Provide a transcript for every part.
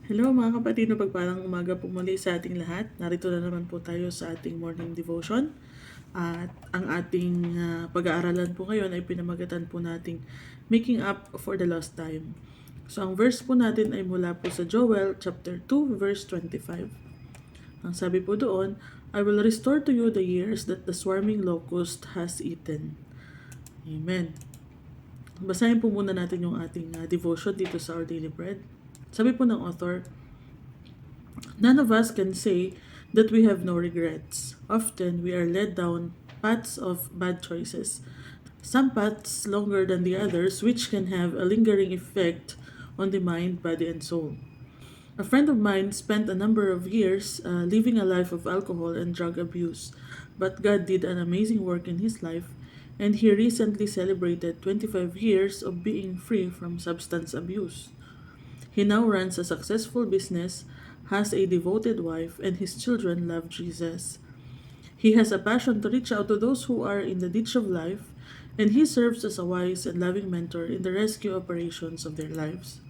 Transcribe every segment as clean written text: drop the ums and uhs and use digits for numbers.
Hello mga kapatid, pagpalang umaga po muli sa ating lahat. Narito na naman po tayo sa ating morning devotion. At ang ating pag-aaralan po ngayon ay pinamagatan po nating Making Up for the Lost Time. So ang verse po natin ay mula po sa Joel chapter 2 verse 25. Ang sabi po doon, I will restore to you the years that the swarming locust has eaten. Amen. Basahin po muna natin yung ating devotion dito sa Our Daily Bread. Sabi po ng author, none of us can say that we have no regrets. Often we are led down paths of bad choices, some paths longer than the others, which can have a lingering effect on the mind, body, and soul. A friend of mine spent a number of years living a life of alcohol and drug abuse, but God did an amazing work in his life, and he recently celebrated 25 years of being free from substance abuse. He now runs a successful business, has a devoted wife, and his children love Jesus. He has a passion to reach out to those who are in the ditch of life, and he serves as a wise and loving mentor in the rescue operations of their lives.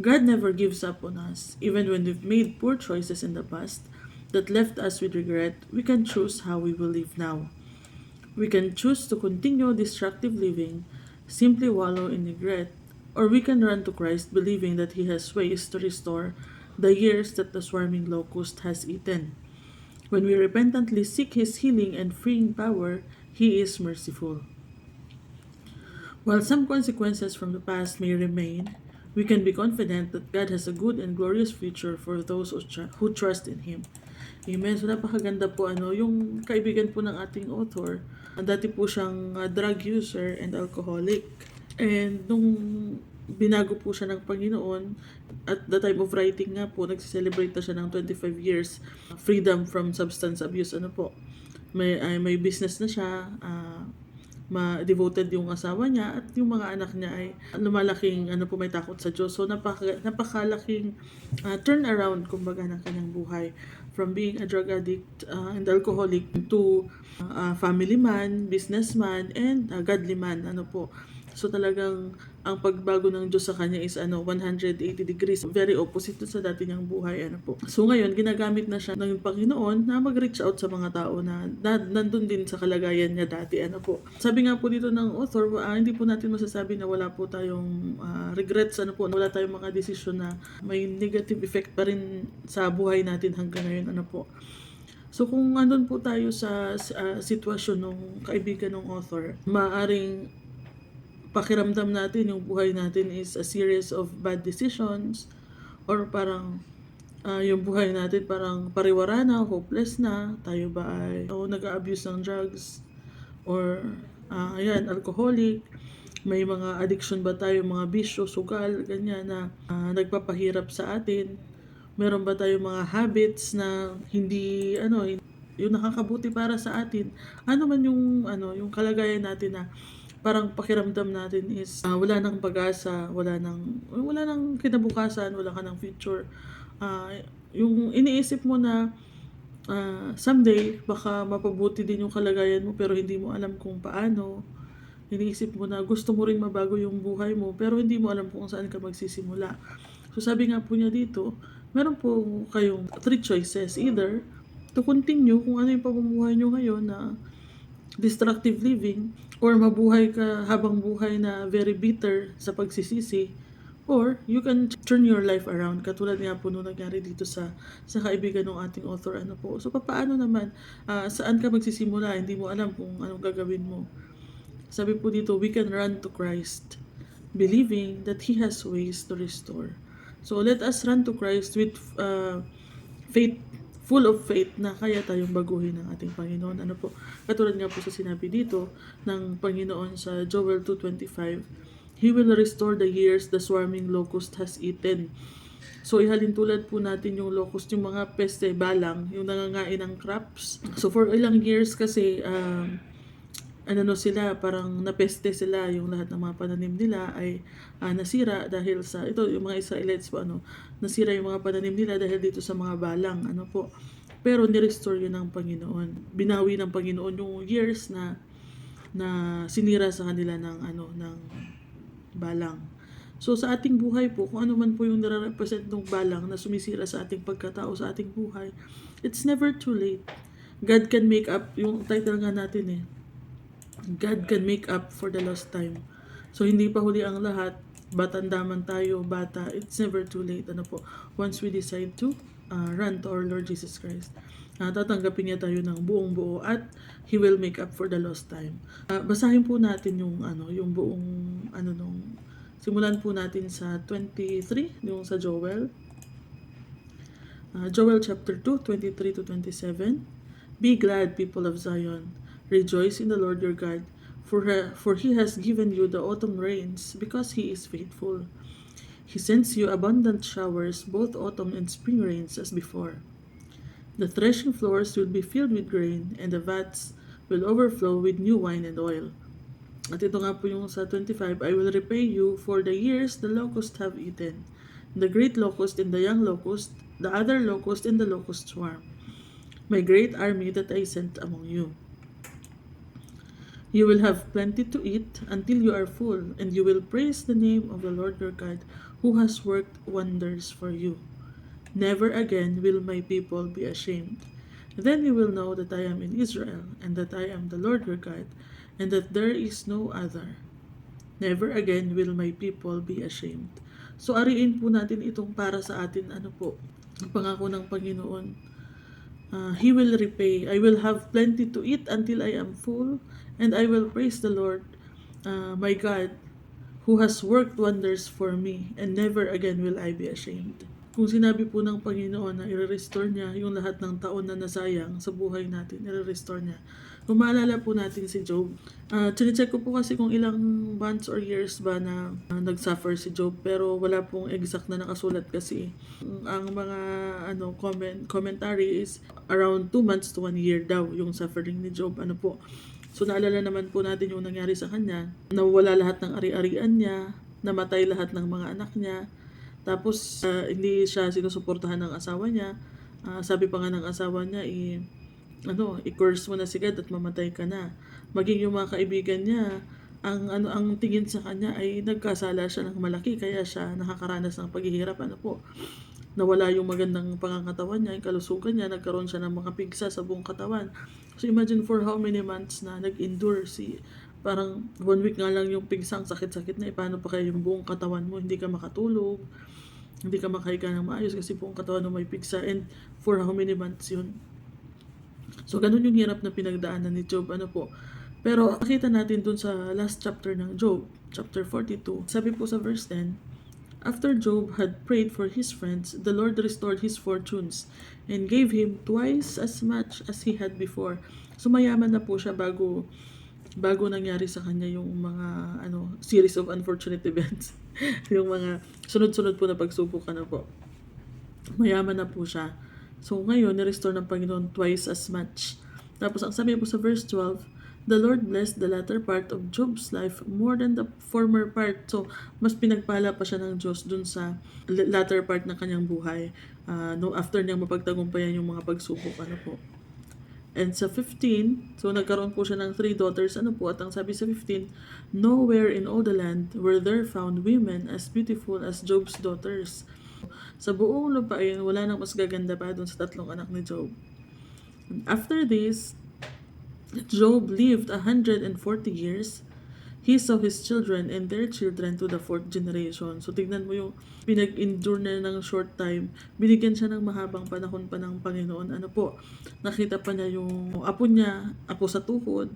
God never gives up on us. Even when we've made poor choices in the past that left us with regret, we can choose how we will live now. We can choose to continue destructive living, simply wallow in regret, or we can run to Christ believing that He has ways to restore the years that the swarming locust has eaten. When we repentantly seek His healing and freeing power, He is merciful. While some consequences from the past may remain, we can be confident that God has a good and glorious future for those who trust in Him. Amen. So napakaganda po yung kaibigan po ng ating author, dati po siyang drug user and alcoholic. And nung binago po siya ng Panginoon, at the time of writing nga po, nagsiselebrate na siya ng 25 years freedom from substance abuse. May business na siya, ma-devoted yung asawa niya at yung mga anak niya ay lumalaking may takot sa Diyos. So napakalaking turnaround kumbaga ng kanyang buhay from being a drug addict and alcoholic to family man, businessman, and godly man. So talagang ang pagbago ng Diyos sa kanya is 180 degrees, very opposite sa dati niyang buhay. So ngayon, ginagamit na siya ng Panginoon na mag-reach out sa mga tao na nandun din sa kalagayan niya dati. Sabi nga po dito ng author, hindi po natin masasabi na wala po tayong regrets, wala tayong mga desisyon na may negative effect pa rin sa buhay natin hanggang ngayon. So kung andun po tayo sa sitwasyon ng kaibigan ng author, maaring pakiramdam natin yung buhay natin is a series of bad decisions, or parang yung buhay natin parang pariwara na, hopeless na, tayo ba ay nag-abuse ng drugs, or alcoholic, may mga addiction ba tayo, mga bisyo, sugal, ganyan na nagpapahirap sa atin, meron ba tayo mga habits na hindi yung nakakabuti para sa atin, man yung kalagayan natin na parang pakiramdam natin is wala nang pag-asa, wala nang kinabukasan, wala ka ng future. Yung iniisip mo na someday baka mapabuti din yung kalagayan mo pero hindi mo alam kung paano. Iniisip mo na gusto mo rin mabago yung buhay mo pero hindi mo alam kung saan ka magsisimula. So sabi nga po niya dito, meron po kayong 3 choices. Either to continue kung ano yung pamumuhay nyo ngayon na destructive living, or mabuhay ka habang buhay na very bitter sa pagsisisi, or you can turn your life around, katulad nga po nung nangyari dito sa kaibigan ng ating author. So paano naman, saan ka magsisimula, hindi mo alam kung anong gagawin mo. Sabi po dito, we can run to Christ believing that He has ways to restore. So let us run to Christ with faith, full of faith na kaya tayong baguhin ng ating Panginoon. Katulad nga po sa sinabi dito ng Panginoon sa Joel 2:25, He will restore the years the swarming locust has eaten. So ihalin tulad po natin yung locust, yung mga peste, balang, yung nangangain ng crops. So for ilang years kasi sila, parang napeste sila, yung lahat ng mga pananim nila ay nasira dahil sa ito, yung mga Israelites po nasira yung mga pananim nila dahil dito sa mga balang pero ni-restore yun ng Panginoon, binawi ng Panginoon yung years na sinira sa kanila ng balang. So sa ating buhay po, kung ano man po yung nare-represent ng balang na sumisira sa ating pagkatao, sa ating buhay, it's never too late. God can make up, yung title nga natin eh, God can make up for the lost time. So hindi pa huli ang lahat, batanda man tayo, bata, it's never too late. Ano po, once we decide to run to our Lord Jesus Christ, tatanggapin niya tayo ng buong buo at He will make up for the lost time. Basahin po natin yung yung buong nung simulan po natin sa 23, yung sa Joel. Joel chapter 2, 23 to 27. Be glad, people of Zion. Rejoice in the Lord your God, for He has given you the autumn rains, because He is faithful. He sends you abundant showers, both autumn and spring rains as before. The threshing floors will be filled with grain, and the vats will overflow with new wine and oil. At ito nga po yung sa 25, I will repay you for the years the locust have eaten, the great locust and the young locust, the other locust and the locust swarm, my great army that I sent among you. You will have plenty to eat until you are full, and you will praise the name of the Lord your God, who has worked wonders for you. Never again will my people be ashamed. Then you will know that I am in Israel, and that I am the Lord your God, and that there is no other. Never again will my people be ashamed. So ariin po natin itong para sa atin, ang pangako ng Panginoon. He will repay. I will have plenty to eat until I am full, and I will praise the Lord, my God, who has worked wonders for me, and never again will I be ashamed. Kung sinabi po ng Panginoon na i-restore niya yung lahat ng taon na nasayang sa buhay natin, i-restore niya. Kung maalala po natin si Job, chinecheck ko po kasi kung ilang months or years ba na nagsuffer si Job, pero wala pong exact na nakasulat kasi. Ang mga commentary is around 2 months to 1 year daw yung suffering ni Job. So naalala naman po natin yung nangyari sa kanya, nawala lahat ng ari-arian niya, namatay lahat ng mga anak niya, tapos hindi siya sinusuportahan ng asawa niya. Sabi pa nga ng asawa niya, i-curse mo na si God at mamatay ka na. Maging yung mga kaibigan niya, ang tingin sa kanya ay nagkasala siya ng malaki, kaya siya nakakaranas ng paghihirap. Nawala yung magandang pangangatawan niya, yung kalusugan niya, nagkaroon siya ng mga pigsa sa buong katawan. So imagine for how many months na nag-endure parang 1 week nga lang yung pigsang sakit-sakit na, paano pa kaya yung buong katawan mo, hindi ka makatulog, hindi ka makahiga ng maayos kasi buong katawan mo may pigsa, and for how many months yun. So ganun yung hirap na pinagdaanan ni Job. Pero nakita natin dun sa last chapter ng Job, chapter 42, sabi po sa verse 10, after Job had prayed for his friends, the Lord restored his fortunes and gave him twice as much as he had before. So mayaman na po siya bago nangyari sa kanya yung mga series of unfortunate events. Yung mga sunod-sunod po na pagsubok po. Mayaman na po siya. So ngayon, ni-restore ng Panginoon twice as much. Tapos ang sabi po sa verse 12, the Lord blessed the latter part of Job's life more than the former part. So, mas pinagpala pa siya ng Diyos dun sa latter part ng kanyang buhay. After niyang mapagtagumpayan yung mga pagsubok. And sa 15, so nagkaroon po siya ng 3 daughters. At ang sabi sa 15, nowhere in all the land were there found women as beautiful as Job's daughters. Sa buong lupain, wala nang mas gaganda pa dun sa 3 anak ni Job. And after this, Job lived 140 years. He saw his children and their children to the 4th generation. So, tignan mo yung pinag-endure na ng short time. Binigyan siya ng mahabang panahon pa ng Panginoon. Nakita pa niya yung apo niya, apo sa tuhod,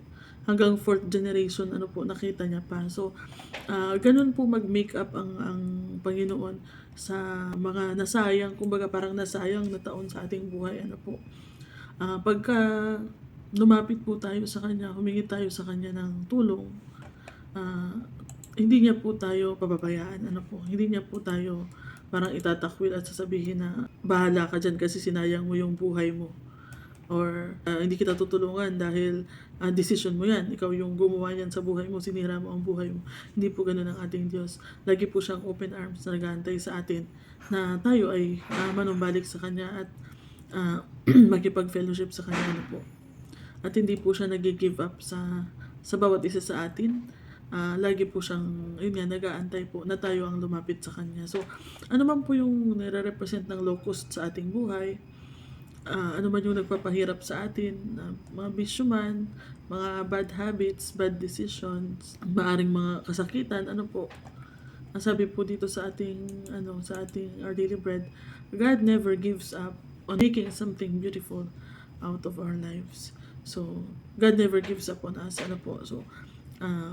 hanggang 4th generation, nakita niya pa. So, ganun po mag-make up ang Panginoon sa mga nasayang, kumbaga parang nasayang na taon sa ating buhay. Pagka lumapit po tayo sa Kanya, humingi tayo sa Kanya ng tulong, hindi niya po tayo pababayaan. Hindi niya po tayo parang itatakwil at sasabihin na bahala ka dyan kasi sinayang mo yung buhay mo. Or hindi kita tutulungan dahil decision mo yan. Ikaw yung gumawa yan sa buhay mo, sinira mo ang buhay mo. Hindi po ganun ang ating Diyos. Lagi po siyang open arms na nag-aantay sa atin na tayo ay manumbalik sa Kanya at makipag-fellowship sa Kanya. At hindi po siya nag-give up sa bawat isa sa atin. lagi po siyang, yun nga, nag-aantay po na tayo ang lumapit sa Kanya. So, ano man po yung nire-represent ng locust sa ating buhay, ano man yung nagpapahirap sa atin, mga bisyo man, mga bad habits, bad decisions, maaring mga kasakitan, ano po, ang sabi po dito sa ating sa ating Our Daily Bread, God never gives up on making something beautiful out of our lives. So, God never gives up on us. Ano po? So,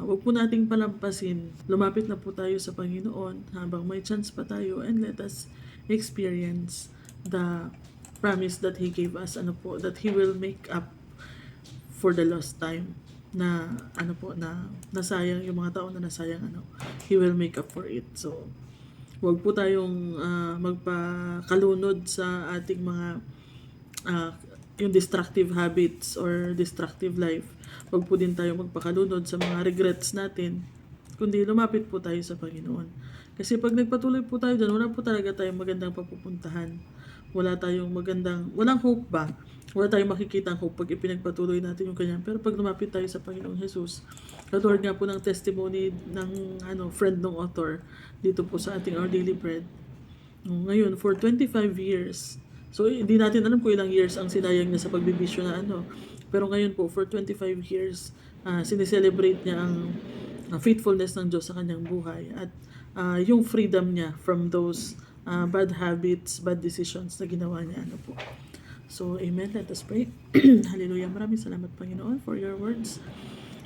wag po nating palampasin. Lumapit na po tayo sa Panginoon habang may chance pa tayo, and let us experience the promise that He gave us. Ano po? That He will make up for the lost time na na nasayang yung mga tao na nasayang, He will make up for it. So, wag po tayong magpakalunod sa ating mga yung destructive habits or destructive life. Wag po din tayo magpakalunod sa mga regrets natin, kundi lumapit po tayo sa Panginoon. Kasi pag nagpatuloy po tayo dyan, wala po talaga tayong magandang papupuntahan. Walang hope ba? Wala tayong makikita ang hope pag ipinagpatuloy natin yung kanyan. Pero pag lumapit tayo sa Panginoong Jesus, katulad nga po ng testimony ng friend ng author dito po sa ating Our Daily Bread. Ngayon, for 25 years, so hindi natin alam kung ilang years ang sinayang niya sa pagbibisyo na Pero ngayon po, for 25 years, sineselebrate niya ang faithfulness ng Diyos sa kanyang buhay at yung freedom niya from those bad habits, bad decisions na ginawa niya. So, amen. Let us pray. Hallelujah. Maraming salamat, Panginoon, for your words.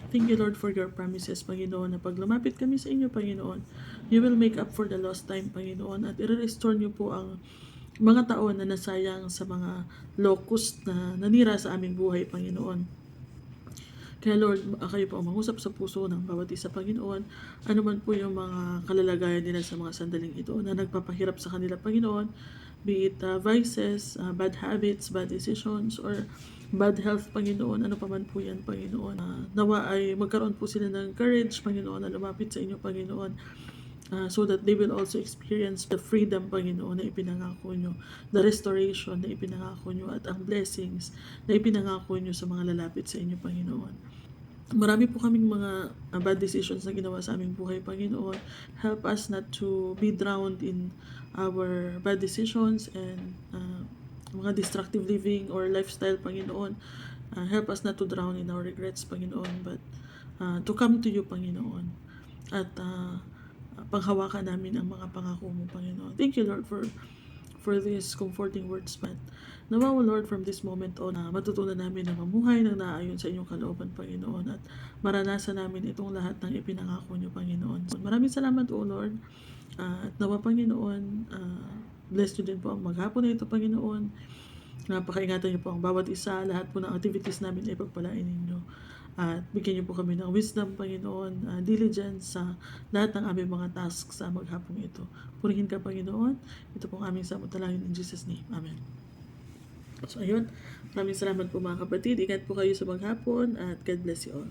Thank you, Lord, for your promises, Panginoon, na pag lumapit kami sa inyo, Panginoon, you will make up for the lost time, Panginoon, at i-restore niyo po ang mga taon na nasayang sa mga locust na nanira sa aming buhay, Panginoon. Kaya Lord, kayo po ang mangusap sa puso ng bawat isa, Panginoon. Ano man po yung mga kalalagayan nila sa mga sandaling ito na nagpapahirap sa kanila, Panginoon, be it vices, bad habits, bad decisions, or bad health, Panginoon, ano pa man po yan, Panginoon. Nawa ay magkaroon po sila ng courage, Panginoon, na lumapit sa inyo, Panginoon, so that they will also experience the freedom, Panginoon, na ipinangako nyo, the restoration na ipinangako nyo, at ang blessings na ipinangako nyo sa mga lalapit sa inyo, Panginoon. Marami po kaming mga bad decisions na ginawa sa aming buhay, Panginoon. Help us not to be drowned in our bad decisions and mga destructive living or lifestyle, Panginoon. Help us not to drown in our regrets, Panginoon, but to come to you, Panginoon. At panghawakan namin ang mga pangako mo, Panginoon. Thank you, Lord, for these comforting words, but nawa, Lord, from this moment on, matutunan namin na mamuhay ng naayon sa inyong kalooban, Panginoon, at maranasan namin itong lahat ng ipinangako niyo, Panginoon. Maraming salamat, O Lord, at nawa, Panginoon, bless niyo din po ang maghapon na ito, Panginoon. Napakaingatan niyo po ang bawat isa, lahat po ng activities namin ay pagpalain ninyo. At bigyan niyo po kami ng wisdom, Panginoon, diligence sa lahat ng aming mga tasks sa maghapong ito. Purihin ka, Panginoon. Ito pong aming samutalangin in Jesus' name. Amen. So, ayun. Maraming salamat po, mga kapatid. Ingat po kayo sa maghapon at God bless you all.